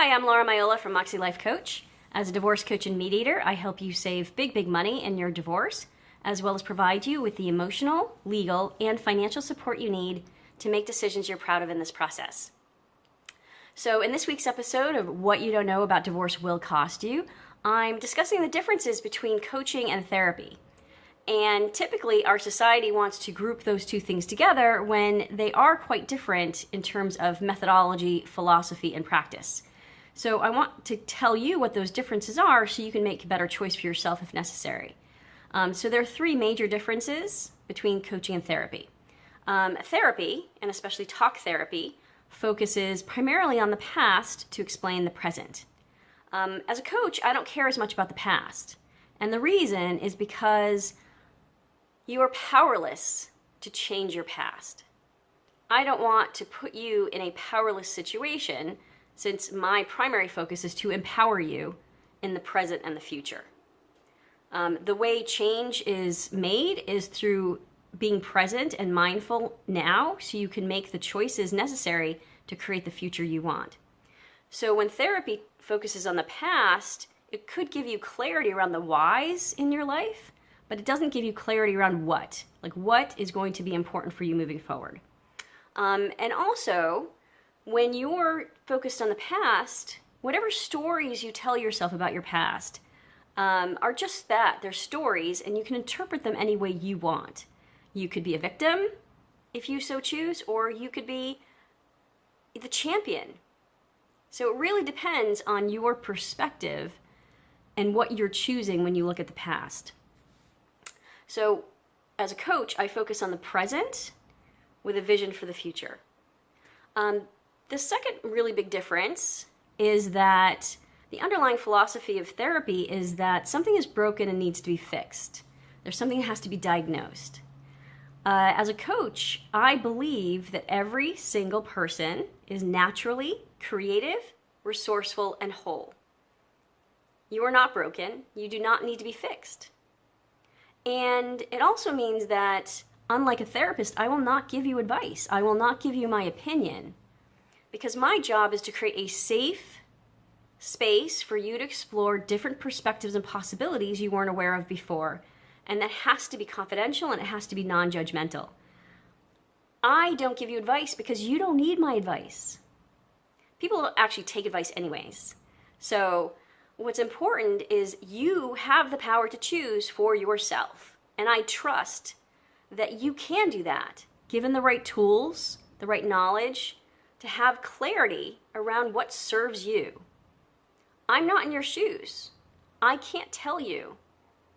Hi, I'm Laura Miolla from Moxie Life Coach. As a divorce coach and mediator, I help you save big money in your divorce, as well as provide you with the emotional, legal, and financial support you need to make decisions you're proud of in this process. So in this week's episode of What You Don't Know About Divorce Will Cost You, I'm discussing the differences between coaching and therapy. And typically our society wants to group those two things together when they are quite different in terms of methodology, philosophy, and practice. So I want to tell you what those differences are so you can make a better choice for yourself if necessary. So there are three major differences between coaching and therapy. Therapy, and especially talk therapy, focuses primarily on the past to explain the present. As a coach, I don't care as much about the past. And the reason is because you are powerless to change your past. I don't want to put you in a powerless situation since my primary focus is to empower you in the present and the future. The way change is made is through being present and mindful now so you can make the choices necessary to create the future you want. So when therapy focuses on the past, it could give you clarity around the whys in your life, but it doesn't give you clarity around what. Like what is going to be important for you moving forward. And also, when you're focused on the past, whatever stories you tell yourself about your past are just that. They're stories, and you can interpret them any way you want. You could be a victim, if you so choose, or you could be the champion. So it really depends on your perspective and what you're choosing when you look at the past. So as a coach, I focus on the present with a vision for the future. The second really big difference is that the underlying philosophy of therapy is that something is broken and needs to be fixed. There's something that has to be diagnosed. As a coach, I believe that every single person is naturally creative, resourceful, and whole. You are not broken. You do not need to be fixed. And it also means that, unlike a therapist, I will not give you advice. I will not give you my opinion. Because my job is to create a safe space for you to explore different perspectives and possibilities you weren't aware of before. And that has to be confidential and it has to be non-judgmental. I don't give you advice because you don't need my advice. People don't actually take advice anyways. So what's important is you have the power to choose for yourself. And I trust that you can do that, given the right tools, the right knowledge, to have clarity around what serves you. I'm not in your shoes. I can't tell you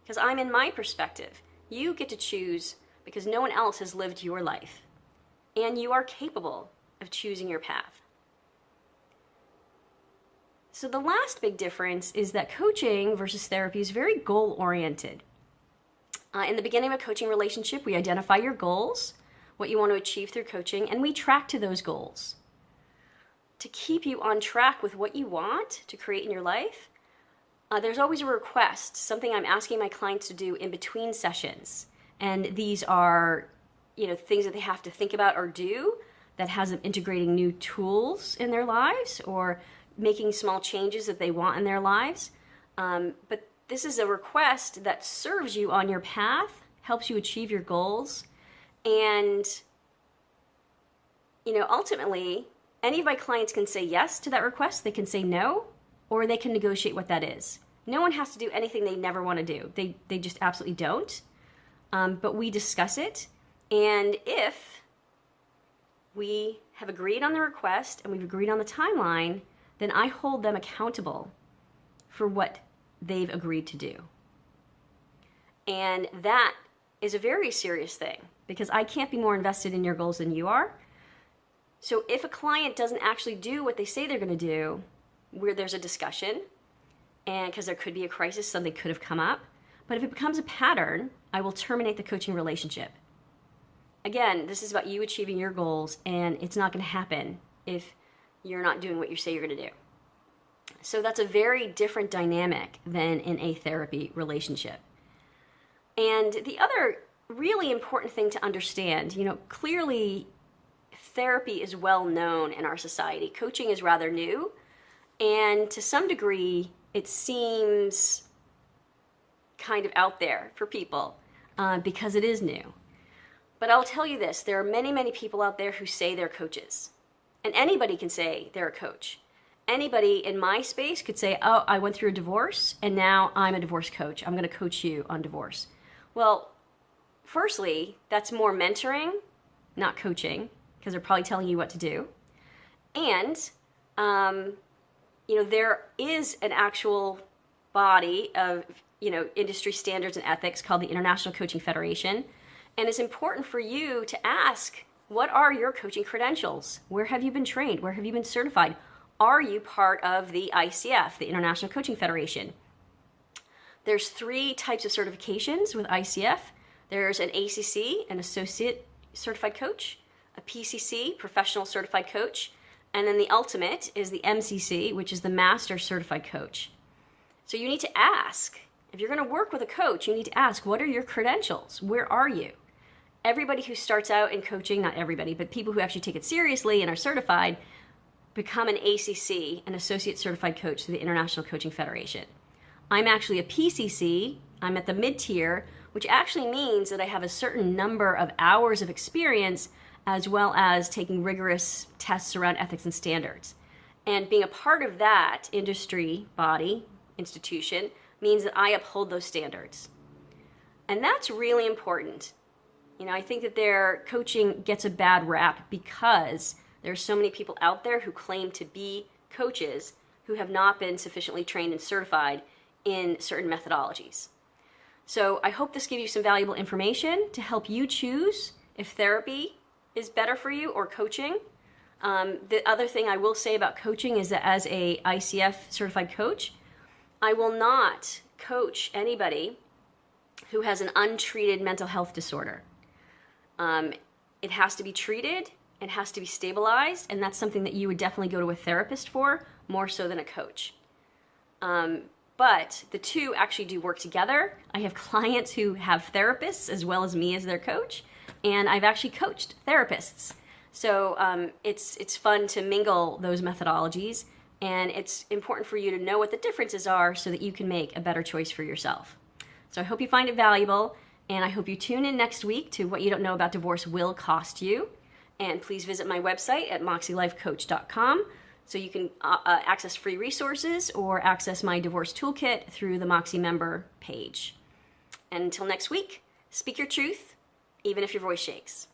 because I'm in my perspective. You get to choose because no one else has lived your life. And you are capable of choosing your path. So the last big difference is that coaching versus therapy is very goal-oriented. In the beginning of a coaching relationship, we identify your goals, what you want to achieve through coaching, and we track to those goals. To keep you on track with what you want to create in your life, there's always a request, something I'm asking my clients to do in between sessions. And these are, things that they have to think about or do that has them integrating new tools in their lives or making small changes that they want in their lives. But this is a request that serves you on your path, helps you achieve your goals. And, ultimately, any of my clients can say yes to that request, they can say no, or they can negotiate what that is. No one has to do anything they never want to do. They just absolutely don't. But we discuss it. And if we have agreed on the request and we've agreed on the timeline, then I hold them accountable for what they've agreed to do. And that is a very serious thing because I can't be more invested in your goals than you are. So if a client doesn't actually do what they say they're going to do, where there's a discussion, and because there could be a crisis, something could have come up, but if it becomes a pattern, I will terminate the coaching relationship. Again, this is about you achieving your goals, and it's not going to happen if you're not doing what you say you're going to do. So that's a very different dynamic than in a therapy relationship. And the other really important thing to understand, clearly therapy is well known in our society. Coaching is rather new. And to some degree, it seems kind of out there for people because it is new. But I'll tell you this, there are many, many people out there who say they're coaches. And anybody can say they're a coach. Anybody in my space could say, oh, I went through a divorce and now I'm a divorce coach. I'm going to coach you on divorce. Well, firstly, that's more mentoring, not coaching, because they're probably telling you what to do. And, there is an actual body of, industry standards and ethics called the International Coaching Federation. And it's important for you to ask, what are your coaching credentials? Where have you been trained? Where have you been certified? Are you part of the ICF, the International Coaching Federation? There's 3 types of certifications with ICF. There's an ACC, an Associate Certified Coach, a PCC, Professional Certified Coach, and then the ultimate is the MCC, which is the Master Certified Coach. So you need to ask, if you're going to work with a coach, you need to ask, what are your credentials? Where are you? Everybody who starts out in coaching, not everybody, but people who actually take it seriously and are certified, become an ACC, an Associate Certified Coach through the International Coaching Federation. I'm actually a PCC. I'm at the mid-tier, which actually means that I have a certain number of hours of experience as well as taking rigorous tests around ethics and standards. And being a part of that industry body, institution, means that I uphold those standards. And that's really important. I think that their coaching gets a bad rap because there's so many people out there who claim to be coaches who have not been sufficiently trained and certified in certain methodologies. So I hope this gives you some valuable information to help you choose if therapy is better for you or coaching. The other thing I will say about coaching is that as a ICF certified coach, I will not coach anybody who has an untreated mental health disorder. It has to be treated, it has to be stabilized, and that's something that you would definitely go to a therapist for, more so than a coach. But the two actually do work together. I have clients who have therapists as well as me as their coach, and I've actually coached therapists. So it's fun to mingle those methodologies, and it's important for you to know what the differences are so that you can make a better choice for yourself. So I hope you find it valuable, and I hope you tune in next week to What You Don't Know About Divorce Will Cost You. And please visit my website at moxielifecoach.com so you can access free resources or access my divorce toolkit through the Moxie member page. And until next week, speak your truth, even if your voice shakes.